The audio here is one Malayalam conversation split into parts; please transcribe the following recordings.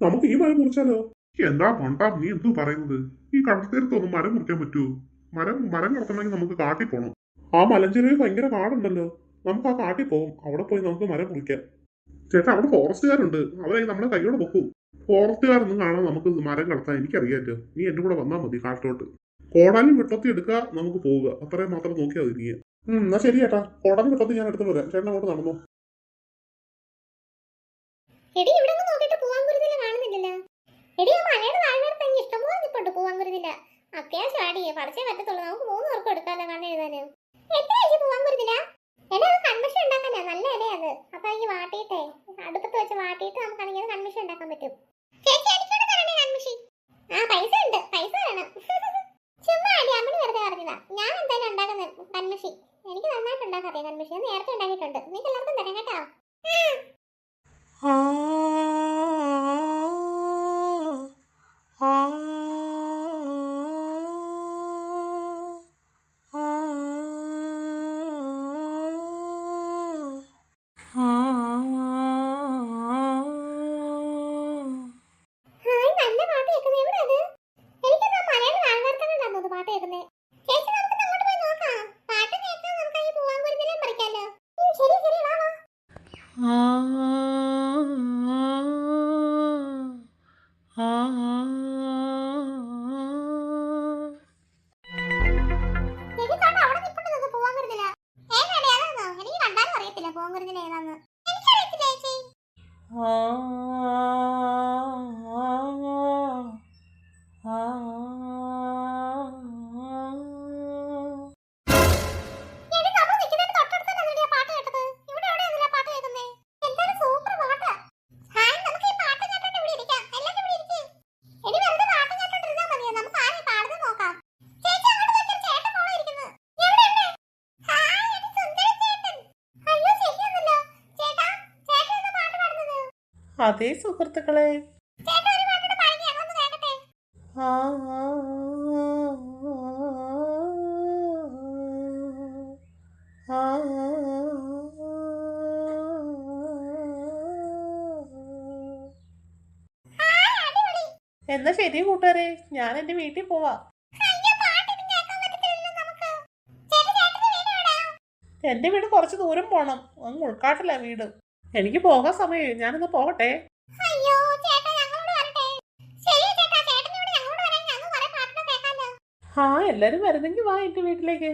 നമുക്ക് ഈ മരം മുറിച്ചാലോ? എന്താ പണ്ടാ നീ എന്തു പറയുന്നത്? ഈ കടൽത്തീരത്തൊന്നും മരം മുറിക്കാൻ പറ്റുമോ? മരം കിടത്തണമെങ്കിൽ നമുക്ക് കാട്ടിൽ പോകണം. ആ മലഞ്ചെരുവിൽ ഭയങ്കര കാടുണ്ടല്ലോ, നമുക്ക് ആ കാട്ടിൽ പോകും. അവിടെ പോയി നമുക്ക് മരം മുറിക്കാം. ചേട്ടാ, അവിടെ ഫോറസ്റ്റുകാരുണ്ട്, അവരെ നമ്മളെ കൈയോടെ പൊക്കും. ഫോറസ്റ്റുകാരൊന്നും കാണാൻ നമുക്ക് മരം കടത്താൻ എനിക്കറിയാമല്ലോ. നീ എന്റെ കൂടെ വന്നാൽ മതി കാട്ടിലോട്ട്. കോടാനും വെട്ടത്തി എടുക്കുക, നമുക്ക് പോവുക. അത്രയും മാത്രം നോക്കിയാൽ മതി നീ. എന്നാ ശരി ചേട്ടാ, കോടാനും വെട്ടത്തി ഞാൻ എടുത്തു വരാം. ചേട്ടൻ അങ്ങോട്ട് നടന്നോ. എടി ഇവിടെ നോക്കിട്ട് പൂവാങ്കുരുന്നില്ല കാണുന്നില്ലല്ലോ. എടി ആ മലയുടെ താഴ്വാരത്ത് അങ്ങ് ഇഷ്ടംപോലെ നിൽപ്പുണ്ട് പൂവാങ്കുരുന്നില്ല. അത്യാവശ്യം ആടിയേ പഠിച്ചേ പറ്റത്തുള്ളൂ. നമുക്ക് 3 പേർക്കും എടുക്കാമല്ലോ കണ്ണ് എഴുതാന്. എത്ര ചേച്ചി പൂവാങ്കുരുന്നില്ല? എടാ അത് കൺമിഷൻ ഉണ്ടാക്കാനാ, നല്ല ഇലയത്. അപ്പൊ ഈ വാട്ടിയിട്ടേ അടുപ്പത്ത് വെച്ച് വാട്ടിയിട്ട് നമുക്കാണെങ്കിൽ അത് കൺമിഷൻ ഉണ്ടാക്കാൻ പറ്റും. ചേച്ചി എനിക്കൂടെ തരണേ കൺമിഷൻ. ആ പൈസ ഉണ്ട്, പൈസ വേണം. ചുമ്മാ അടി, അമ്മ വെറുതെ പറഞ്ഞതാ. ഞാൻ എന്തായാലും ഉണ്ടാക്കുന്നത് കൺമിഷൻ. എനിക്ക് നന്നായിട്ട് ഉണ്ടാക്കാൻ അറിയാം കൺമിഷൻ. നേരത്തെ ഉണ്ടാക്കിയിട്ടുണ്ട്. നിങ്ങൾക്ക് എല്ലാവർക്കും തരാം കേട്ടോ. അതെ സുഹൃത്തുക്കളെ, എന്നാ ശരി കൂട്ടുകാരെ, ഞാൻ എന്റെ വീട്ടിൽ പോവാ. എന്റെ വീട് കുറച്ച് ദൂരം പോണം, അങ്ങ് ഉൾക്കാട്ടില്ല വീട്. എനിക്ക് പോകാൻ സമയമായി, ഞാനിന്ന് പോകട്ടെ. ആ എല്ലാരും വരുന്നെങ്കിൽ വാ എന്റെ വീട്ടിലേക്ക്.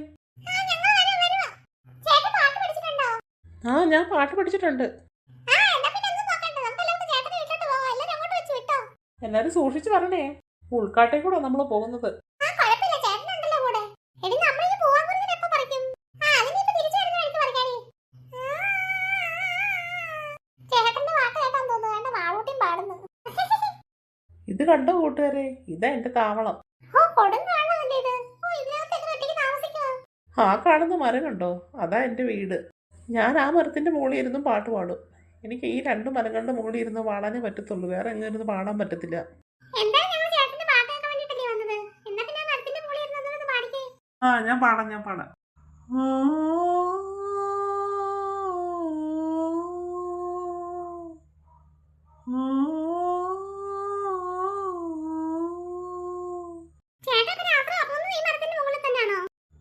ആ ഞാൻ പാട്ട് പഠിച്ചിട്ടുണ്ട്. എല്ലാരും സൂക്ഷിച്ചു വരണേ, ഉൾക്കാട്ടേക്ക് കൂടെ നമ്മള് പോകുന്നത്. ഇത് കണ്ടോ കൂട്ടുകാരെ, ഇതാ എന്റെ താവളം. ആ കാണുന്ന മരം കണ്ടോ, അതാ എന്റെ വീട്. ഞാൻ ആ മരത്തിന്റെ മുകളിൽ ഇരുന്നും പാട്ട് പാടും. എനിക്ക് ഈ 2 മരങ്ങളുടെ മുകളിൽ ഇരുന്ന് പാടാനേ പറ്റത്തുള്ളൂ, വേറെ എങ്ങനെ ഇരുന്ന് പാടാൻ പറ്റത്തില്ല. ആ ഞാൻ പാടാം.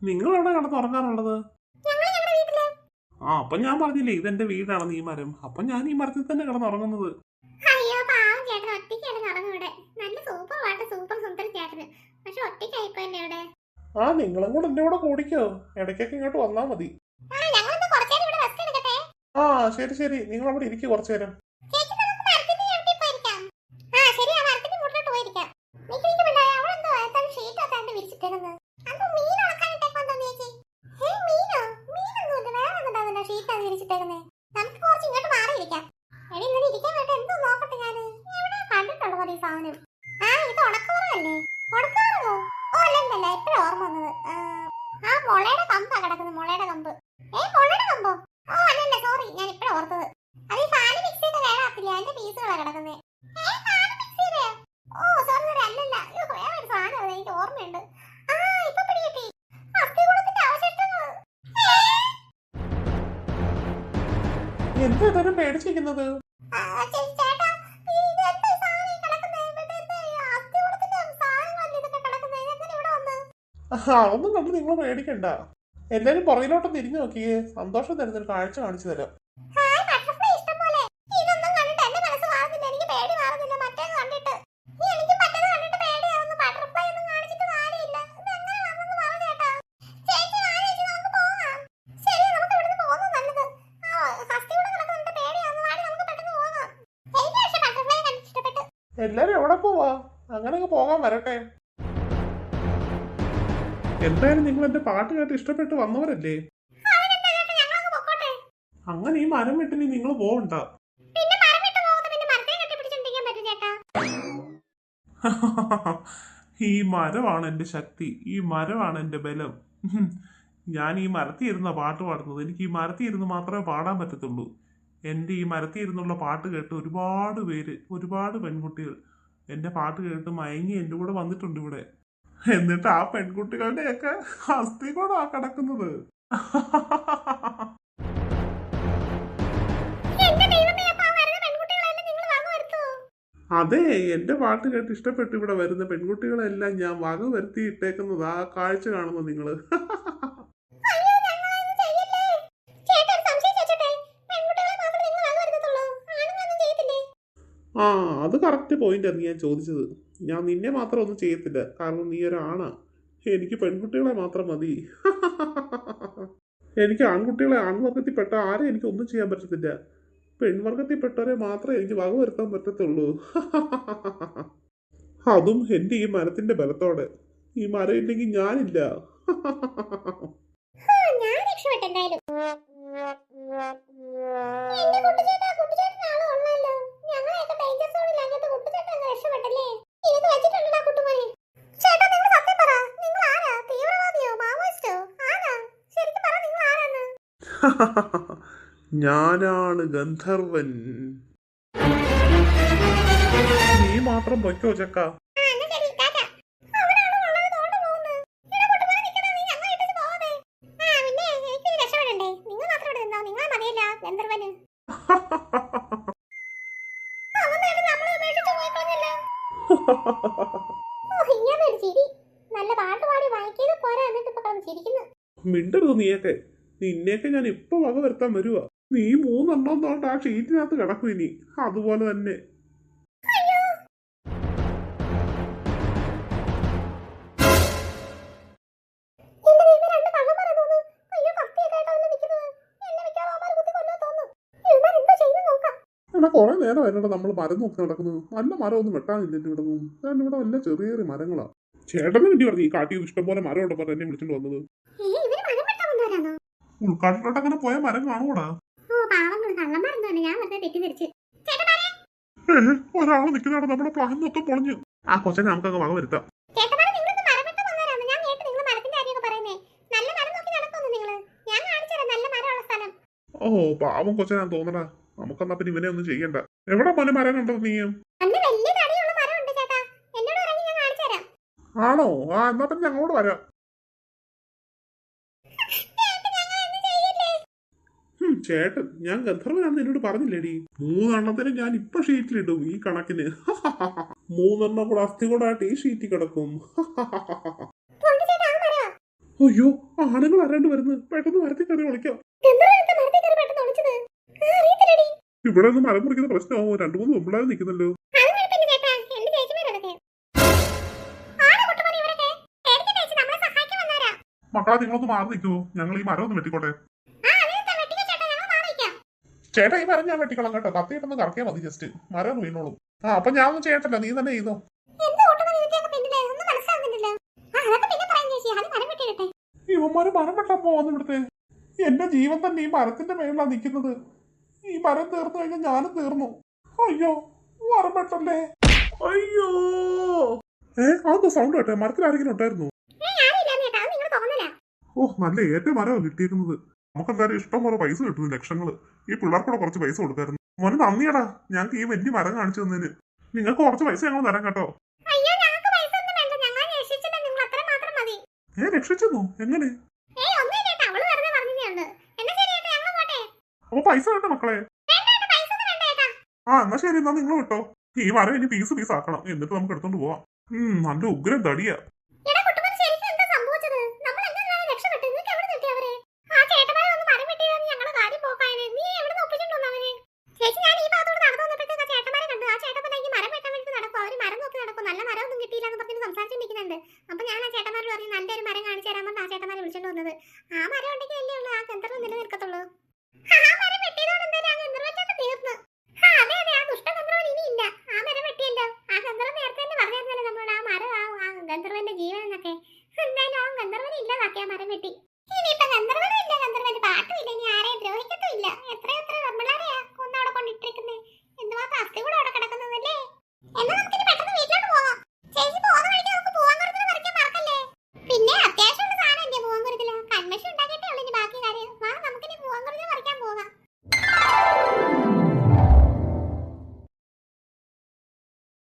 നിങ്ങൾ എവിടെ കിടന്ന് ഉറങ്ങാറുള്ളത്? ആ അപ്പൊ ഞാൻ പറഞ്ഞില്ലേ ഇതെന്റെ വീടാണെന്ന് ഈ മരം. അപ്പൊ ഞാൻ ഈ മരത്തിൽ തന്നെ കിടന്നുറങ്ങുന്നത്. ആ നിങ്ങളും കൂടെ എന്റെ കൂടെ കൂടിക്കോ, ഇടയ്ക്കൊക്കെ ഇങ്ങോട്ട് വന്നാ മതി. ആ ശരി, നിങ്ങൾ അവിടെ ഇരിക്കും കുറച്ചു നേരം. എന്താ പേടിച്ചിരിക്കുന്നത്? അതൊന്നും കണ്ട് നിങ്ങൾ പേടിക്കണ്ട. എല്ലാരും പുറകിലോട്ട് തിരിഞ്ഞു നോക്കിയേ, സന്തോഷം തരുന്നൊരു കാഴ്ച കാണിച്ചു തരാം. ഹായ് ബട്ടർഫ്ലൈ ഇഷ്ടംപോലെ. ഇതൊന്നും കണ്ടിട്ട് എന്റെ മനസ്സ് മാറുന്നില്ല. എനിക്ക് പേടി മാറുന്നില്ല മറ്റേത് കണ്ടിട്ട്. എനിക്ക് മറ്റേത് കണ്ടിട്ട് പേടിയാവുന്നു. ബട്ടർഫ്ലൈ ഒന്നും കാണിച്ചിട്ട് കാര്യമില്ല. ഇതെങ്ങനെ വന്നെന്ന് പറ ചേട്ടാ. ചേച്ചി വാ ചേച്ചി നമുക്ക് പോകാം. ശരി നമുക്ക് ഇവിടുന്ന് പോകുന്നത് നല്ലത്. ഹസ്തി കൂടെ കിടക്കുന്നുണ്ട് പേടിയാവുന്നു. വാടി നമുക്ക് പെട്ടെന്ന് പോകാം. എനിക്ക് പക്ഷെ ബട്ടർഫ്ലൈ കണ്ടിട്ട് ഇഷ്ടപ്പെട്ടു. എല്ലാരും എവിടെ പോവാ? അങ്ങനെയൊക്കെ പോകാൻ വരട്ടെ. എന്തായാലും നിങ്ങൾ എന്റെ പാട്ട് കേട്ട് ഇഷ്ടപ്പെട്ട് വന്നവരല്ലേ? അവനെന്താ ചേട്ടാ ഞങ്ങളങ്ങ് പൊക്കോട്ടെ. അങ്ങനെ ഈ മരം വെട്ടിനി നിങ്ങൾ പോകണ്ട. പിന്നെ മരം വിട്ട് പോകുന്നത് പിന്നെ മരത്തെ കെട്ടിപ്പിടിച്ചിരിക്കാൻ പറ്റും ചേട്ടാ. ഈ മരമാണ് എന്റെ ശക്തി, ഈ മരമാണ് എന്റെ ബലം. ഞാൻ ഈ മരത്തിൽ ഇരുന്ന പാട്ട് പാടുന്നത്. എനിക്ക് ഈ മരത്തിൽ ഇരുന്ന് മാത്രമേ പാടാൻ പറ്റത്തുള്ളൂ. എൻ്റെ ഈ മരത്തിൽ ഇരുന്നുള്ള പാട്ട് കേട്ട് ഒരുപാട് പേര്, ഒരുപാട് പെൺകുട്ടികൾ എൻ്റെ പാട്ട് കേട്ട് മയങ്ങി എൻ്റെ കൂടെ വന്നിട്ടുണ്ട് ഇവിടെ. എന്നിട്ട് ആ പെൺകുട്ടികളുടെയൊക്കെ അസ്ഥി കൂടെ ആ കിടക്കുന്നത്. എന്റെ ദൈവമേ അപ്പ ആ വരുന്ന പെൺകുട്ടികളെല്ലാം നിങ്ങൾ വക വരുത്തോ? അതെ, എന്റെ പാട്ട് കേട്ട് ഇഷ്ടപ്പെട്ട് ഇവിടെ വരുന്ന പെൺകുട്ടികളെല്ലാം ഞാൻ വക വരുത്തി ഇട്ടേക്കുന്നത്. ആ കാഴ്ച കാണുന്നു നിങ്ങള്. അയ്യോ ഞങ്ങളൊന്നും ചെയ്യല്ലേ. ചേട്ടാ ഒരു സംശയം ചോദിച്ചോട്ടെ. പെൺകുട്ടികളെ മാത്രമേ നിങ്ങൾ വക വരുത്തത്തുള്ളൂ. ആണുങ്ങളൊന്നും ചെയ്യത്തില്ലേ? ആ, അത് കറക്റ്റ് പോയിന്റ് ആണ് ഞാൻ ചോദിച്ചത്. ഞാൻ നിന്നെ മാത്രം ഒന്നും ചെയ്യത്തില്ല, കാരണം നീ ഒരാണാ. എനിക്ക് പെൺകുട്ടികളെ മാത്രം മതി. എനിക്ക് ആൺകുട്ടികളെ, ആൺവർഗത്തിൽപ്പെട്ട ആരെ എനിക്ക് ഒന്നും ചെയ്യാൻ പറ്റത്തില്ല. പെൺവർഗത്തിൽപ്പെട്ടവരെ മാത്രമേ എനിക്ക് വക വരുത്താൻ പറ്റത്തുള്ളൂ. അതും എൻ്റെ ഈ മരത്തിന്റെ ബലത്തോടെ. ഈ മരം ഇല്ലെങ്കിൽ ഞാനില്ല. ഞാൻ രക്ഷപ്പെട്ടു എന്തായാലും. എന്റെ കുട്ടിച്ചേട്ടൻ ആള് കൊള്ളാലോ. ഞങ്ങളെയൊക്കെ ഡേഞ്ചർ സോണിലാക്കിയിട്ട് കുട്ടിച്ചേട്ടൻ അങ്ങ് രക്ഷപ്പെട്ടല്ലേ. ഇത് വെച്ചിട്ടുണ്ടോ കുട്ടുമോനെ? ചേട്ടാ നിങ്ങൾ സത്യം പറ. നിങ്ങൾ ആരാ? തീവ്രവാദിയോ മാവോയിസ്റ്റോ? ആരാ? ശരിക്കും പറ നിങ്ങൾ ആരാന്ന്. ഞാനാണ് ഗന്ധർവൻ. നീ മാത്രം പൊയ്ക്കോ ചക്ക. ആ എന്നാ ശരി ടാറ്റാ. അവരാണ് കൊള്ളാതെ തോണ്ട് പോകുന്നത്. എടാ കുട്ടുമോനെ നിക്കടാ, നീ ഞങ്ങളെ ഇട്ടിട്ട് പോവാതെ. ആ പിന്നെ എനിക്ക് രക്ഷപ്പെടണ്ടേ. നിങ്ങൾ മാത്രം ഇവിടെ നിന്നോ. നിങ്ങളെ മതിയല്ല ഗന്ധർവന്. അവൻ നേരെ നമ്മളെ ഉപേക്ഷിച്ച് പോയി കളഞ്ഞല്ലോ. ഓ ഇങ്ങനെ ഒരു ചിരി. നല്ല പാട്ട് പാടി വായിക്കിയത് പോരാ എന്നിട്ട് ഇപ്പൊ കിടന്ന് ചിരിക്കുന്നു. മിണ്ടരുത് നീയൊക്കെ. നിന്നെയൊക്കെ ഞാൻ ഇപ്പൊ വക വരുത്താൻ വരുവാ. നീ 3 എണ്ണം തോണ്ട് ആ ഷീറ്റിനകത്ത് കിടക്കും ഇനി. അതുപോലെ തന്നെ. എന്റെ ദൈവമേ, രണ്ട് കള്ളന്മാരാ തോന്നുന്നു. അയ്യോ കത്തിയൊക്കെ ആയിട്ടാ അതിൽ നിൽക്കുന്നത്. എന്നെ മിക്കവാറും അവന്മാർ കുത്തി കൊല്ലാൻ തോന്നുന്നു. ഇവന്മാർ എന്തോ ചെയ്യുന്നു നോക്കാം. എടാ കുറെ നേരം ആയിട്ടാ നമ്മൾ മരം നോക്കി നടക്കുന്നത്. നല്ല മരം ഒന്നും വെട്ടാനില്ല എന്റെ ഇവിടെ നിന്നും. ഞാൻ ഇവിടെ വല്ല ചെറിയ ചെറിയ മരങ്ങളാ. ചേട്ടന് വേണ്ടി പറഞ്ഞു ഈ കാട്ടിൽ ഇഷ്ടംപോലെ മരം ഉണ്ടപ്പോ എന്നെ വിളിച്ചോണ്ട് വന്നത്. ഇവര് മരം വെട്ടാൻ വന്നവരാണോ? ഉൾക്കാട്ടിലോട്ട് അങ്ങനെ പോയ മരം കാണൂടാ. ഓ പാവങ്ങൾ കള്ളന്മാരെന്ന് തന്നെ ഞാൻ വെറുതെ തെറ്റിദ്ധരിച്ച്. ഒരാള് നിൽക്കുന്നതാണ് നമ്മുടെ പ്ലാൻ മൊത്തം പൊളിഞ്ഞു. ആ കൊച്ചനെ നമുക്കങ്ങ് വക വരുത്താം. ചേട്ടന്മാരെ നിങ്ങളൊന്ന് മരം വെട്ടാൻ വന്നവരാണോ? ഞാൻ കേട്ട് നിങ്ങൾ മരത്തിന്റെ കാര്യമൊക്കെ പറയുന്നേ. നല്ല മരം നോക്കി നടക്കുന്നു നിങ്ങള്. ഞാൻ കാണിച്ചുതരാം നല്ല മരമുള്ള സ്ഥലം. ഓ പാവം കൊച്ചനാന്ന് തോന്നടാ. നമുക്കെന്നാ പിന്നെ ഇവനെ ഒന്നും ചെയ്യണ്ട. എവിടെ പോലെ മരം കണ്ടോ നീയും? നല്ല വലിയ തടിയുള്ള മരം ഉണ്ട് ചേട്ടാ. എന്നോട് ഇറങ്ങി ഞാൻ കാണിച്ചു തരാം. ആണോ? ആ എന്നാ പിന്നെ ഞങ്ങളോട് വരാം. ചേട്ടൻ, ഞാൻ ഗന്ധർവനാണെന്ന് എന്നോട് പറഞ്ഞില്ലേടി? 3 എണ്ണത്തിന് ഞാൻ ഇപ്പൊ ഷീറ്റിലിടും ഈ കണക്കിന്. 3 എണ്ണം കൂടെ അസ്ഥി കൂടെ ആയിട്ട് ഈ ഷീറ്റിൽ കിടക്കും. അയ്യോ, ആണുങ്ങൾ ആരാണ്ട് വരുന്നത്. പെട്ടെന്ന് മരത്തിൽ കയറി വിളിക്കാം. ഇവിടെ ഒന്നും മരം മുറിക്കുന്ന പ്രശ്നമാവോ? 2-3 പെമ്പിള്ളാര് നിൽക്കുന്നല്ലോ. മക്കളെ നിങ്ങളൊന്ന് മാറി നിൽക്കുവോ? ഞങ്ങൾ ഈ മരം ഒന്ന് വെട്ടിക്കോട്ടെ. ചേട്ടാ ഈ മരം ഞാൻ വെട്ടിക്കോളാം കേട്ടോ. കത്തിയിട്ടൊന്ന് കറക്കിയാൽ മതി. ജസ്റ്റ് മരം ഒന്ന് വീണോളൂ. ആ അപ്പൊ ഞാൻ ഒന്നും ചെയ്യട്ടല്ല, നീ തന്നെ ചെയ്തോ. ഇവന്മാര് മരം വെട്ടാൻ പോവാന്ന് ഇവിടുത്തെ. എന്റെ ജീവൻ തന്നെ ഈ മരത്തിന്റെ മേളിലാണ് നിൽക്കുന്നത്. ഈ മരം തീർന്നു കഴിഞ്ഞാൽ ഞാനും തീർന്നു. അയ്യോ മരം വെട്ടല്ലേ. അയ്യോ അതെന്താ സൗണ്ട് കേട്ടെ? മരത്തിൽ ആരെങ്കിലും ഉണ്ടായിരുന്നു? ഓ നല്ല ഏറ്റവും മരമാണ് കിട്ടിയിരിക്കുന്നത്. നമുക്കെന്തായാലും ഇഷ്ടം പോലെ പൈസ കിട്ടുന്നു, ലക്ഷങ്ങള്. ഈ പിള്ളേർക്കൂടെ കുറച്ച് പൈസ കൊടുക്കായിരുന്നു. മോനെ നന്ദിയടാ, ഞങ്ങൾക്ക് ഈ വലിയ മരം കാണിച്ചു തന്നതിന്. നിങ്ങൾക്ക് കുറച്ച് പൈസ ഞങ്ങൾ തരാം കേട്ടോ. രക്ഷിച്ചെന്നോ? എങ്ങനെ? അപ്പൊ പൈസ വേണ്ട മക്കളെ? ആ എന്നാ ശരി, എന്നാ നിങ്ങൾ വിട്ടോ. ഈ മരം ഇനി പീസ് ആക്കണം, എന്നിട്ട് നമുക്ക് എടുത്തോണ്ട് പോവാം. നല്ല ഉഗ്രം തടിയാ. പറഞ്ഞിട്ട് സംസാരിച്ചോണ്ടിരിക്കുന്നുണ്ട്.